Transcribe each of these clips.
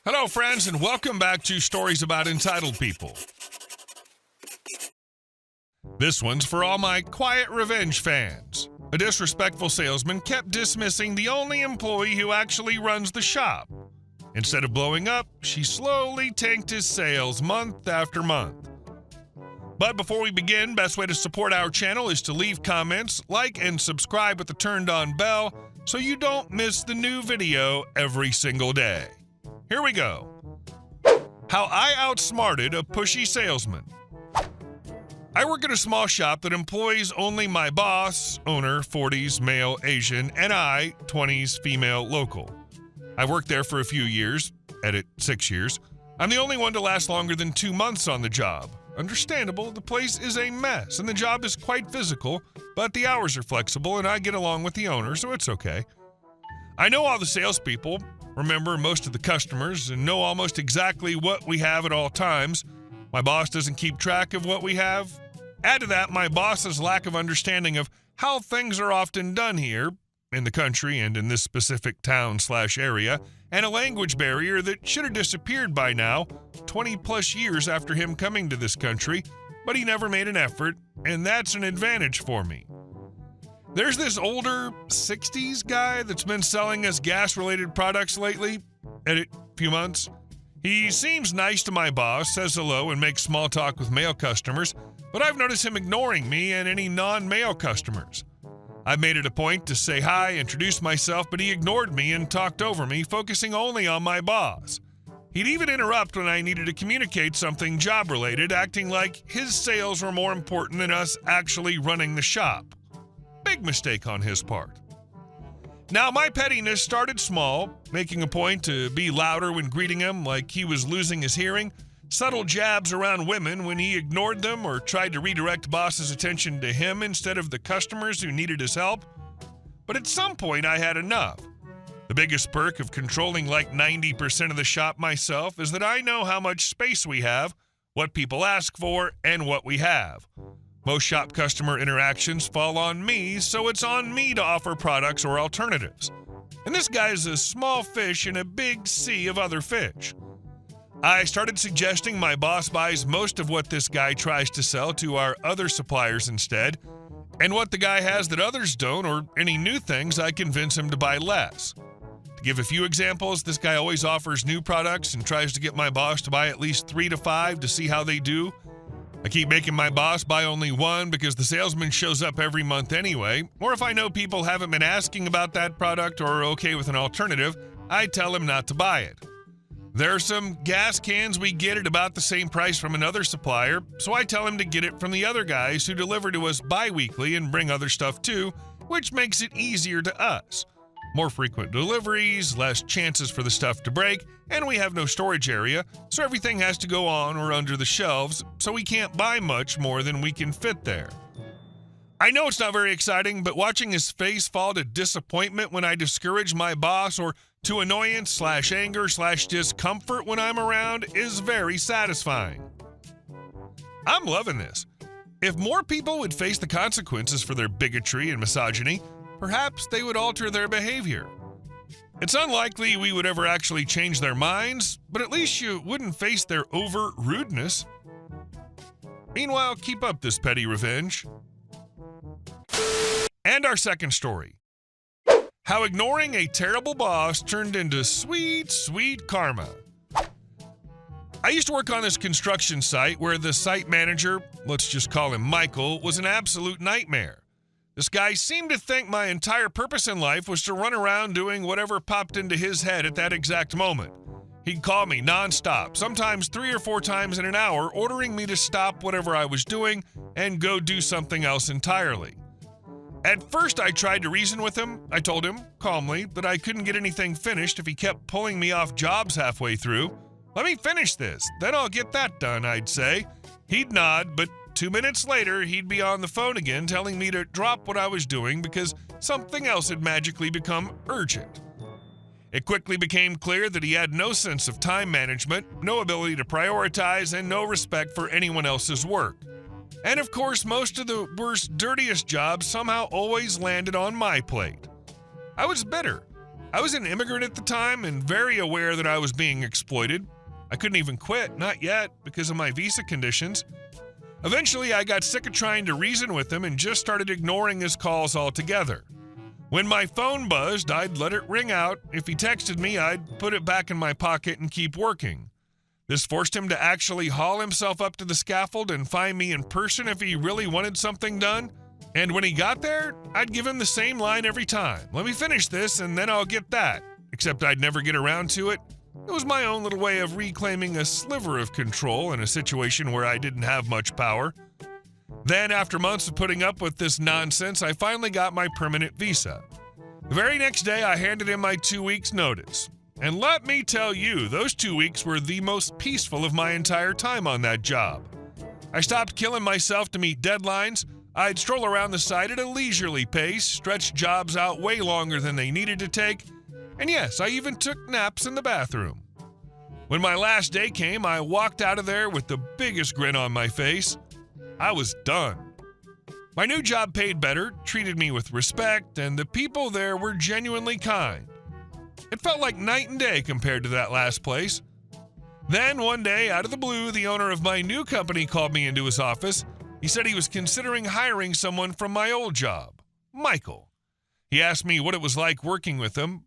Hello, friends, and welcome back to Stories About Entitled People. This one's for all my quiet revenge fans. A disrespectful salesman kept dismissing the only employee who actually runs the shop. Instead of blowing up, she slowly tanked his sales month after month. But before we begin, best way to support our channel is to leave comments, like, and subscribe with the turned-on bell so you don't miss the new video every single day. Here we go. How I outsmarted a pushy salesman. I work at a small shop that employs only my boss, owner, 40s, male, Asian, and I, 20s, female, local. I've worked there for a few years, edit 6 years. I'm the only one to last longer than 2 months on the job. Understandable, the place is a mess, and the job is quite physical, but the hours are flexible, and I get along with the owner, so it's okay. I know all the salespeople, remember most of the customers, and know almost exactly what we have at all times. My boss doesn't keep track of what we have. Add to that my boss's lack of understanding of how things are often done here, in the country and in this specific town/area, and a language barrier that should have disappeared by now, 20 plus years after him coming to this country, but he never made an effort, and that's an advantage for me. There's this older 60s guy that's been selling us gas-related products lately, edit few months. He seems nice to my boss, says hello, and makes small talk with male customers, but I've noticed him ignoring me and any non-male customers. I've made it a point to say hi, introduce myself, but he ignored me and talked over me, focusing only on my boss. He'd even interrupt when I needed to communicate something job-related, acting like his sales were more important than us actually running the shop. Big mistake on his part. Now, my pettiness started small, making a point to be louder when greeting him like he was losing his hearing, subtle jabs around women when he ignored them or tried to redirect boss's attention to him instead of the customers who needed his help. But at some point, I had enough. The biggest perk of controlling like 90% of the shop myself is that I know how much space we have, what people ask for, and what we have. Most shop customer interactions fall on me, so it's on me to offer products or alternatives. And this guy's a small fish in a big sea of other fish. I started suggesting my boss buys most of what this guy tries to sell to our other suppliers instead, and what the guy has that others don't, or any new things, I convince him to buy less. To give a few examples, this guy always offers new products and tries to get my boss to buy at least 3 to 5 to see how they do. I keep making my boss buy only one because the salesman shows up every month anyway, or if I know people haven't been asking about that product or are okay with an alternative, I tell him not to buy it. There are some gas cans we get at about the same price from another supplier, so I tell him to get it from the other guys who deliver to us bi-weekly and bring other stuff too, which makes it easier to us. More frequent deliveries, less chances for the stuff to break, and we have no storage area, so everything has to go on or under the shelves, so we can't buy much more than we can fit there. I know it's not very exciting, but watching his face fall to disappointment when I discourage my boss or to annoyance/anger/discomfort when I'm around is very satisfying. I'm loving this. If more people would face the consequences for their bigotry and misogyny, perhaps they would alter their behavior. It's unlikely we would ever actually change their minds, but at least you wouldn't face their overt rudeness. Meanwhile, keep up this petty revenge. And our second story. How ignoring a terrible boss turned into sweet, sweet karma. I used to work on this construction site where the site manager, let's just call him Michael, was an absolute nightmare. This guy seemed to think my entire purpose in life was to run around doing whatever popped into his head at that exact moment. He'd call me nonstop, sometimes 3 or 4 times in an hour, ordering me to stop whatever I was doing and go do something else entirely. At first, I tried to reason with him. I told him, calmly, that I couldn't get anything finished if he kept pulling me off jobs halfway through. Let me finish this, then I'll get that done, I'd say. He'd nod, but 2 minutes later, he'd be on the phone again telling me to drop what I was doing because something else had magically become urgent. It quickly became clear that he had no sense of time management, no ability to prioritize, and no respect for anyone else's work. And of course, most of the worst, dirtiest jobs somehow always landed on my plate. I was bitter. I was an immigrant at the time and very aware that I was being exploited. I couldn't even quit, not yet, because of my visa conditions. Eventually, I got sick of trying to reason with him and just started ignoring his calls altogether. When my phone buzzed, I'd let it ring out. If he texted me, I'd put it back in my pocket and keep working. This forced him to actually haul himself up to the scaffold and find me in person if he really wanted something done. And when he got there, I'd give him the same line every time. Let me finish this and then I'll get that. Except I'd never get around to it. It was my own little way of reclaiming a sliver of control in a situation where I didn't have much power. Then, after months of putting up with this nonsense, I finally got my permanent visa. The very next day, I handed in my 2 weeks' notice. And let me tell you, those 2 weeks were the most peaceful of my entire time on that job. I stopped killing myself to meet deadlines. I'd stroll around the site at a leisurely pace, stretch jobs out way longer than they needed to take, and yes, I even took naps in the bathroom. When my last day came, I walked out of there with the biggest grin on my face. I was done. My new job paid better, treated me with respect, and the people there were genuinely kind. It felt like night and day compared to that last place. Then, one day, out of the blue, the owner of my new company called me into his office. He said he was considering hiring someone from my old job, Michael. He asked me what it was like working with him.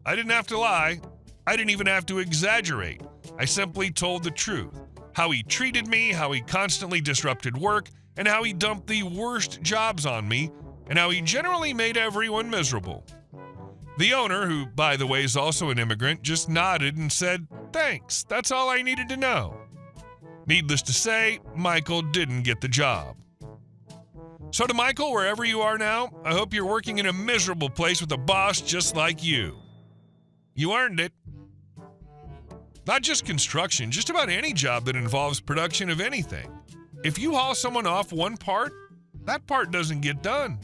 I didn't have to lie. I didn't even have to exaggerate. I simply told the truth. How he treated me, how he constantly disrupted work, and how he dumped the worst jobs on me, and how he generally made everyone miserable. The owner, who, by the way, is also an immigrant, just nodded and said, "Thanks, that's all I needed to know." Needless to say, Michael didn't get the job. So to Michael, wherever you are now, I hope you're working in a miserable place with a boss just like you. You earned it. Not just construction, just about any job that involves production of anything. If you haul someone off one part, that part doesn't get done.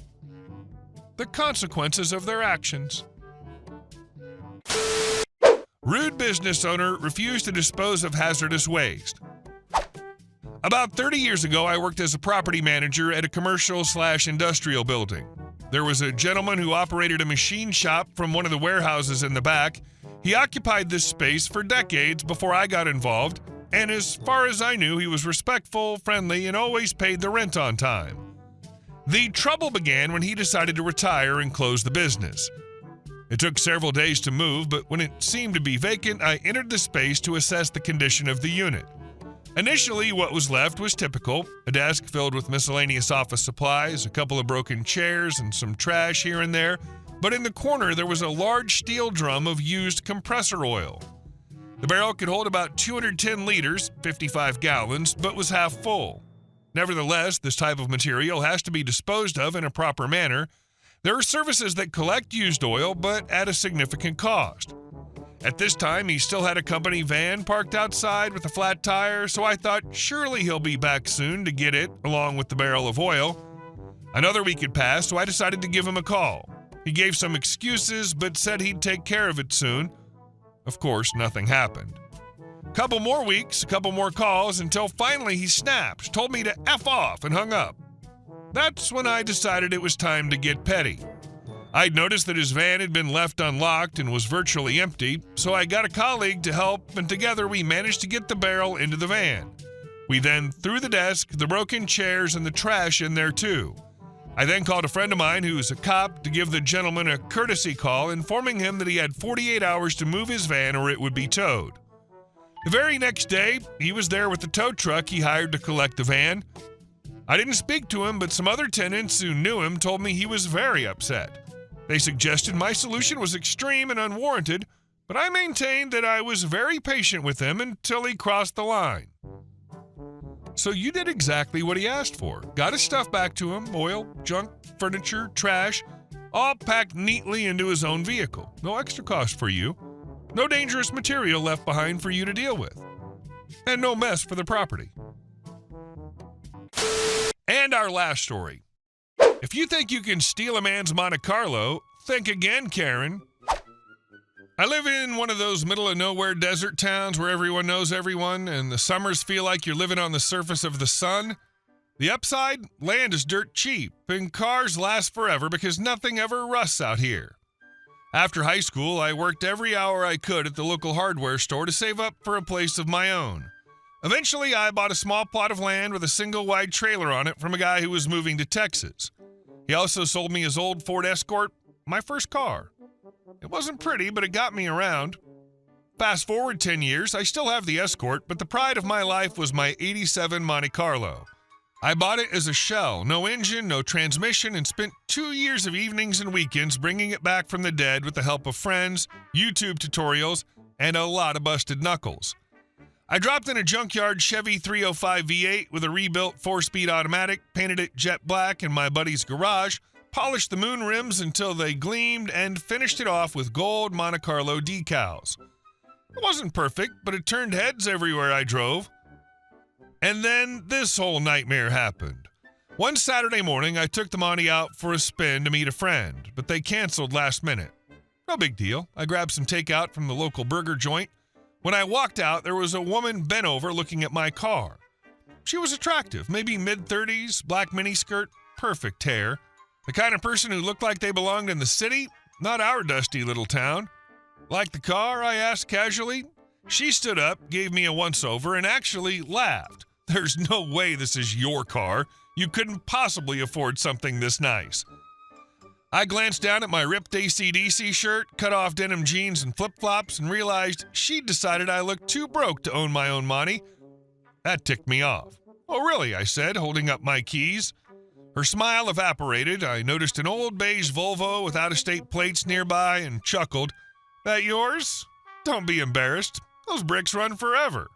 The consequences of their actions. Rude business owner refused to dispose of hazardous waste. About 30 years ago, I worked as a property manager at a commercial/industrial building. There was a gentleman who operated a machine shop from one of the warehouses in the back. He occupied this space for decades before I got involved, and as far as I knew, he was respectful, friendly, and always paid the rent on time. The trouble began when he decided to retire and close the business. It took several days to move, but when it seemed to be vacant, I entered the space to assess the condition of the unit. Initially, what was left was typical: a desk filled with miscellaneous office supplies, a couple of broken chairs, and some trash here and there. But in the corner, there was a large steel drum of used compressor oil. The barrel could hold about 210 liters, 55 gallons, but was half full. Nevertheless, this type of material has to be disposed of in a proper manner. There are services that collect used oil, but at a significant cost. At this time, he still had a company van parked outside with a flat tire, so I thought surely he'll be back soon to get it, along with the barrel of oil. Another week had passed, so I decided to give him a call. He gave some excuses, but said he'd take care of it soon. Of course, nothing happened. Couple more weeks, a couple more calls, until finally he snapped, told me to F off, and hung up. That's when I decided it was time to get petty. I'd noticed that his van had been left unlocked and was virtually empty, so I got a colleague to help, and together we managed to get the barrel into the van. We then threw the desk, the broken chairs, and the trash in there too. I then called a friend of mine who is a cop to give the gentleman a courtesy call, informing him that he had 48 hours to move his van or it would be towed. The very next day, he was there with the tow truck he hired to collect the van. I didn't speak to him, but some other tenants who knew him told me he was very upset. They suggested my solution was extreme and unwarranted, but I maintained that I was very patient with him until he crossed the line. So you did exactly what he asked for. Got his stuff back to him: oil, junk, furniture, trash, all packed neatly into his own vehicle. No extra cost for you. No dangerous material left behind for you to deal with. And no mess for the property. And our last story. If you think you can steal a man's Monte Carlo, think again, Karen. I live in one of those middle-of-nowhere desert towns where everyone knows everyone, and the summers feel like you're living on the surface of the sun. The upside? Land is dirt cheap, and cars last forever because nothing ever rusts out here. After high school, I worked every hour I could at the local hardware store to save up for a place of my own. Eventually, I bought a small plot of land with a single-wide trailer on it from a guy who was moving to Texas. He also sold me his old Ford Escort, my first car. It wasn't pretty, but it got me around. Fast forward 10 years, I still have the Escort, but the pride of my life was my '87 Monte Carlo. I bought it as a shell, no engine, no transmission, and spent 2 years of evenings and weekends bringing it back from the dead with the help of friends, YouTube tutorials, and a lot of busted knuckles. I dropped in a junkyard Chevy 305 V8 with a rebuilt 4-speed automatic, painted it jet black in my buddy's garage, polished the moon rims until they gleamed, and finished it off with gold Monte Carlo decals. It wasn't perfect, but it turned heads everywhere I drove. And then this whole nightmare happened. One Saturday morning, I took the Monty out for a spin to meet a friend, but they canceled last minute. No big deal. I grabbed some takeout from the local burger joint. When I walked out, there was a woman bent over looking at my car. She was attractive, maybe mid-30s, black miniskirt, perfect hair. The kind of person who looked like they belonged in the city, not our dusty little town. Like the car? I asked casually. She stood up, gave me a once-over, and actually laughed. There's no way this is your car. You couldn't possibly afford something this nice. I glanced down at my ripped AC/DC shirt, cut-off denim jeans, and flip-flops, and realized she'd decided I looked too broke to own my own Monty. That ticked me off. "Oh, really?" I said, holding up my keys. Her smile evaporated. I noticed an old beige Volvo with out-of-state plates nearby and chuckled. "That yours? Don't be embarrassed. Those bricks run forever."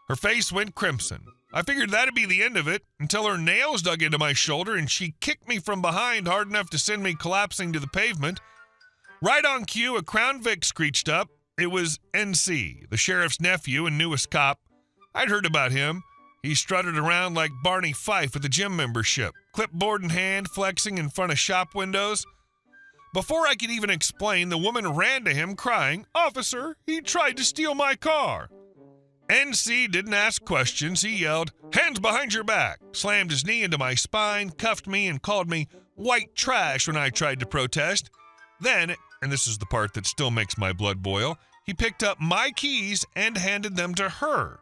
Her face went crimson. I figured that'd be the end of it until her nails dug into my shoulder and she kicked me from behind hard enough to send me collapsing to the pavement. Right on cue, a Crown Vic screeched up. It was NC, the sheriff's nephew and newest cop. I'd heard about him. He strutted around like Barney Fife at the gym membership, clipboard in hand, flexing in front of shop windows. Before I could even explain, the woman ran to him crying, "Officer, he tried to steal my car." NC didn't ask questions. He yelled, "Hands behind your back," slammed his knee into my spine, cuffed me, and called me white trash when I tried to protest. Then, and this is the part that still makes my blood boil, he picked up my keys and handed them to her.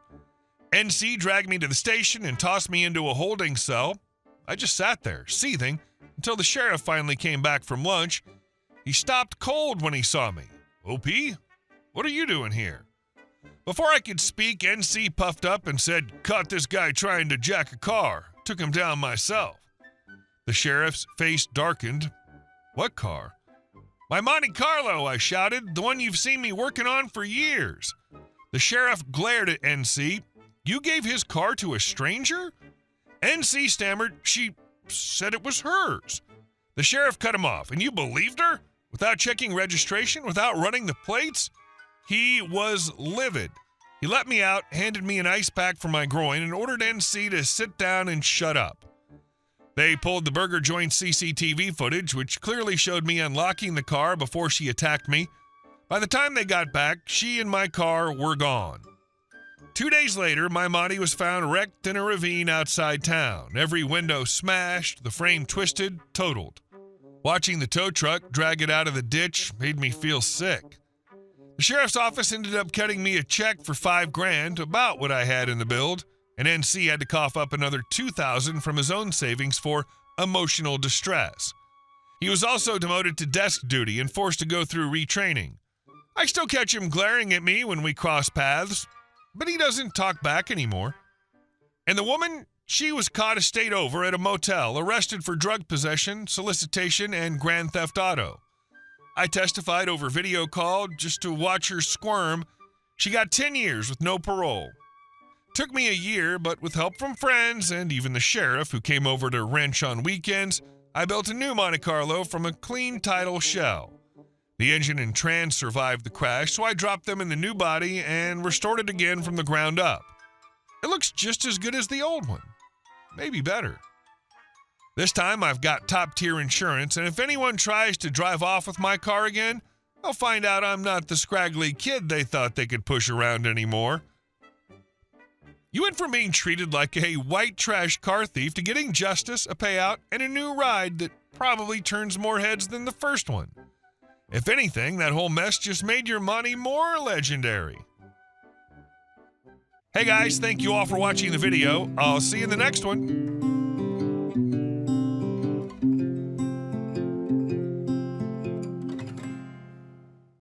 NC dragged me to the station and tossed me into a holding cell. I just sat there, seething, until the sheriff finally came back from lunch. He stopped cold when he saw me. "OP, what are you doing here?" Before I could speak, NC puffed up and said, "Caught this guy trying to jack a car. Took him down myself." The sheriff's face darkened. "What car?" "My Monte Carlo," I shouted, "the one you've seen me working on for years." The sheriff glared at NC. "You gave his car to a stranger?" NC stammered, "She said it was hers." The sheriff cut him off. "And you believed her? Without checking registration? Without running the plates?" He was livid. He let me out, handed me an ice pack for my groin, and ordered NC to sit down and shut up. They pulled the burger joint CCTV footage, which clearly showed me unlocking the car before she attacked me. By the time they got back, she and my car were gone. 2 days later, my Monty was found wrecked in a ravine outside town. Every window smashed, the frame twisted, totaled. Watching the tow truck drag it out of the ditch made me feel sick. The sheriff's office ended up cutting me a check for $5,000, about what I had in the build, and NC had to cough up another $2,000 from his own savings for emotional distress. He was also demoted to desk duty and forced to go through retraining. I still catch him glaring at me when we cross paths, but he doesn't talk back anymore. And the woman, she was caught a state over at a motel, arrested for drug possession, solicitation, and grand theft auto. I testified over video call just to watch her squirm. She got 10 years with no parole. Took me a year, but with help from friends and even the sheriff who came over to wrench on weekends, I built a new Monte Carlo from a clean title shell. The engine and trans survived the crash, so I dropped them in the new body and restored it again from the ground up. It looks just as good as the old one, maybe better. This time I've got top-tier insurance, and if anyone tries to drive off with my car again, they'll find out I'm not the scraggly kid they thought they could push around anymore. You went from being treated like a white trash car thief to getting justice, a payout, and a new ride that probably turns more heads than the first one. If anything, that whole mess just made your money more legendary. Hey guys, thank you all for watching the video. I'll see you in the next one.